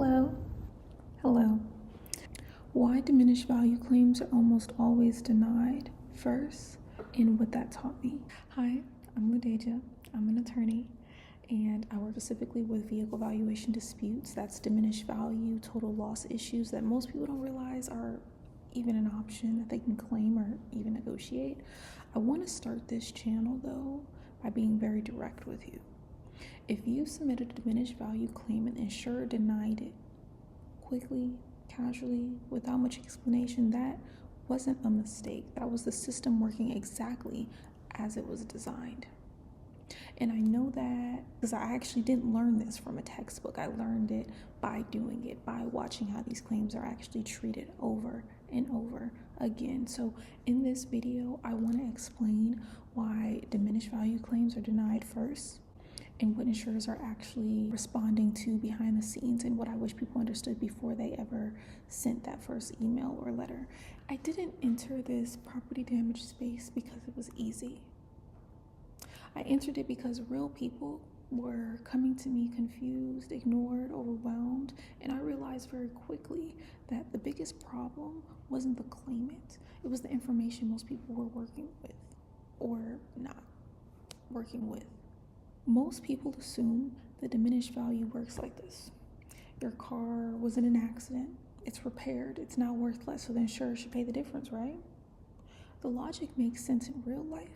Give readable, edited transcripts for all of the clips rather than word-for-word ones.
Hello. Hello. Why diminished value claims are almost always denied first, and what that taught me. Hi, I'm Ladeja. I'm an attorney, and I work specifically with vehicle valuation disputes. That's diminished value, total loss issues that most people don't realize are even an option that they can claim or even negotiate. I want to start this channel though by being very direct with you. If you submitted a diminished value claim and the insurer denied it quickly, casually, without much explanation, that wasn't a mistake. That was the system working exactly as it was designed. And I know that because I actually didn't learn this from a textbook. I learned it by doing it, by watching how these claims are actually treated over and over again. So in this video, I want to explain why diminished value claims are denied first, and what insurers are actually responding to behind the scenes, and what I wish people understood before they ever sent that first email or letter. I didn't enter this property damage space because it was easy. I entered it because real people were coming to me confused, ignored, overwhelmed, and I realized very quickly that the biggest problem wasn't the claimant. It was the information most people were working with or not working with. Most people assume that diminished value works like this. Your car was in an accident, it's repaired, it's now worth less, so the insurer should pay the difference, right? The logic makes sense in real life,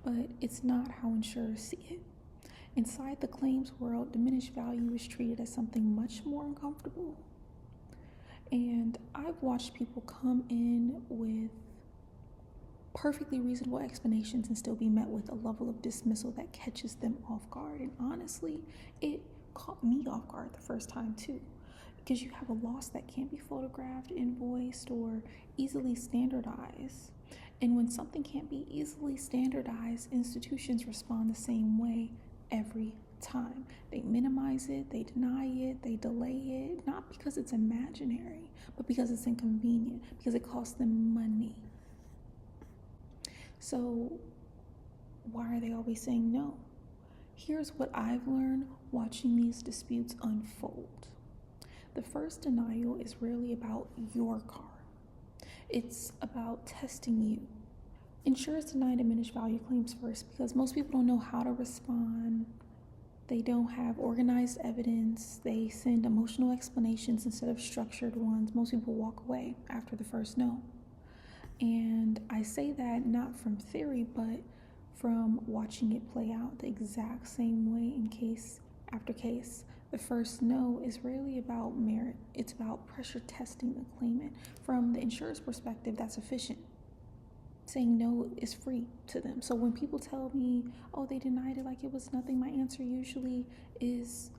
but it's not how insurers see it. Inside the claims world, diminished value is treated as something much more uncomfortable. And I've watched people come in with perfectly reasonable explanations and still be met with a level of dismissal that catches them off guard. And honestly, it caught me off guard the first time too, because you have a loss that can't be photographed, invoiced, or easily standardized. And when something can't be easily standardized, institutions respond the same way every time. They minimize it, they deny it, they delay it, not because it's imaginary, but because it's inconvenient, because it costs them money. So why are they always saying no? Here's what I've learned watching these disputes unfold. The first denial is rarely about your car. It's about testing you. Insurers deny diminished value claims first because most people don't know how to respond. They don't have organized evidence. They send emotional explanations instead of structured ones. Most people walk away after the first no. And I say that not from theory, but from watching it play out the exact same way in case after case. The first no is rarely about merit. It's about pressure testing the claimant. From the insurer's perspective, that's efficient. Saying no is free to them. So when people tell me, oh, they denied it like it was nothing, my answer usually is,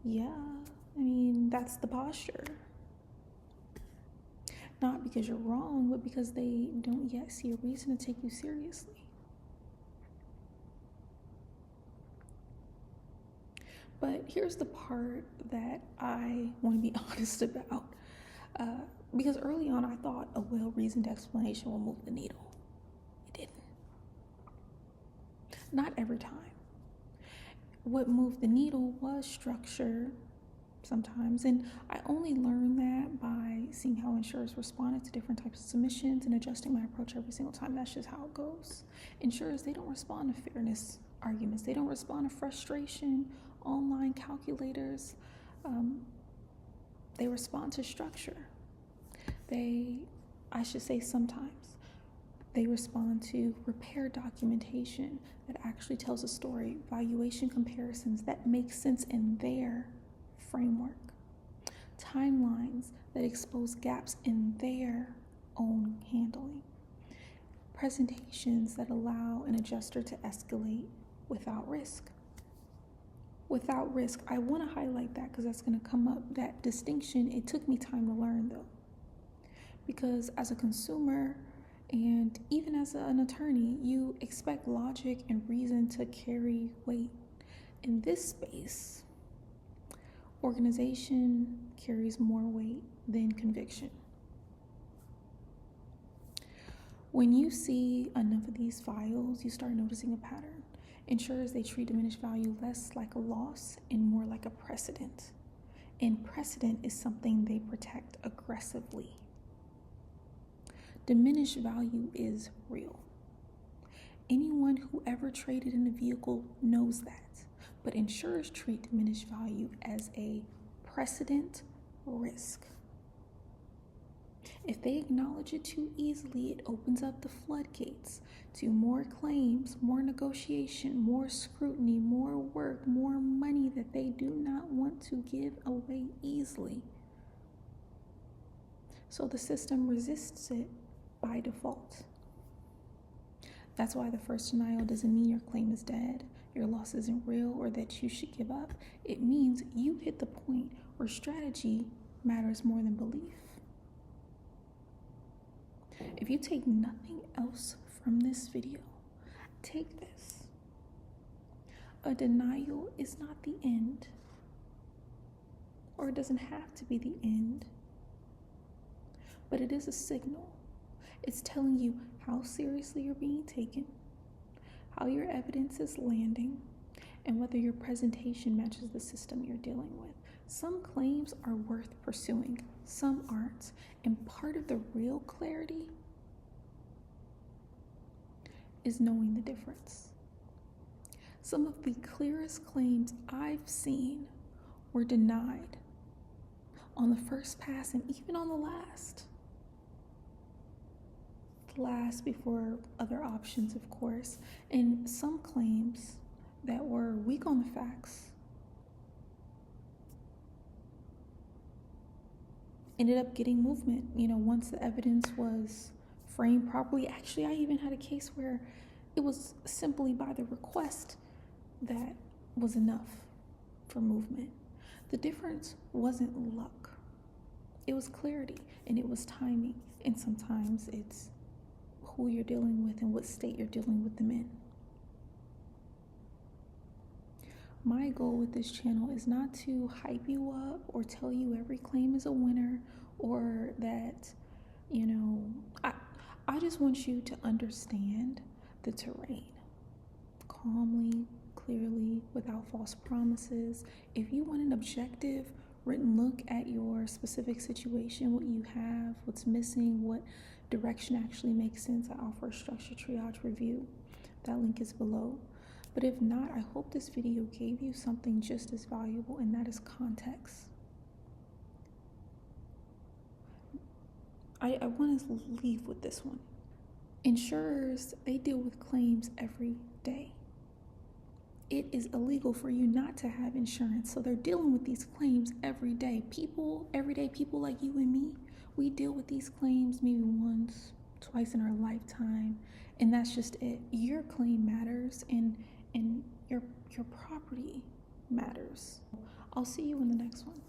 yeah, that's the posture. Not because you're wrong, but because they don't yet see a reason to take you seriously. But here's the part that I want to be honest about. Because early on I thought a well-reasoned explanation will move the needle. It didn't. Not every time. What moved the needle was structure sometimes, and I only learned that by seeing how insurers responded to different types of submissions and adjusting my approach every single time. That's just how it goes. Insurers, they don't respond to fairness arguments. They don't respond to frustration, online calculators. They respond to structure. Sometimes they respond to repair documentation that actually tells a story, valuation comparisons that make sense in their framework, timelines that expose gaps in their own handling, presentations that allow an adjuster to escalate without risk. Without risk, I want to highlight that because that's going to come up. That distinction, it took me time to learn though, because as a consumer and even as an attorney, you expect logic and reason to carry weight. In this space, organization carries more weight than conviction. When you see enough of these files, you start noticing a pattern. Insurers, they treat diminished value less like a loss and more like a precedent. and precedent is something they protect aggressively. Diminished value is real. Anyone who ever traded in a vehicle knows that, but insurers treat diminished value as a precedent risk. If they acknowledge it too easily, it opens up the floodgates to more claims, more negotiation, more scrutiny, more work, more money that they do not want to give away easily. So the system resists it by default. That's why the first denial doesn't mean your claim is dead, your loss isn't real, or that you should give up. It means you hit the point where strategy matters more than belief. If you take nothing else from this video, take this. A denial is not the end, or it doesn't have to be the end, but it is a signal. It's telling you how seriously you're being taken, how your evidence is landing, and whether your presentation matches the system you're dealing with. Some claims are worth pursuing, some aren't, and part of the real clarity is knowing the difference. Some of the clearest claims I've seen were denied on the first pass and even on the last. Last before other options, of course, and some claims that were weak on the facts ended up getting movement, once the evidence was framed properly. Actually, I even had a case where it was simply by the request that was enough for movement. The difference wasn't luck. It was clarity, and it was timing, and sometimes it's who you're dealing with and what state you're dealing with them in. My goal with this channel is not to hype you up or tell you every claim is a winner, or that, I just want you to understand the terrain calmly, clearly, without false promises. If you want an objective, written look at your specific situation, what you have, what's missing, what direction actually makes sense, I offer a structured triage review. That link is below. But if not, I hope this video gave you something just as valuable, and that is context. I want to leave with this one. Insurers, they deal with claims every day. It is illegal for you not to have insurance, so they're dealing with these claims every day. Everyday people like you and me, we deal with these claims maybe once, twice in our lifetime, and that's just it. Your claim matters, and your property matters. I'll see you in the next one.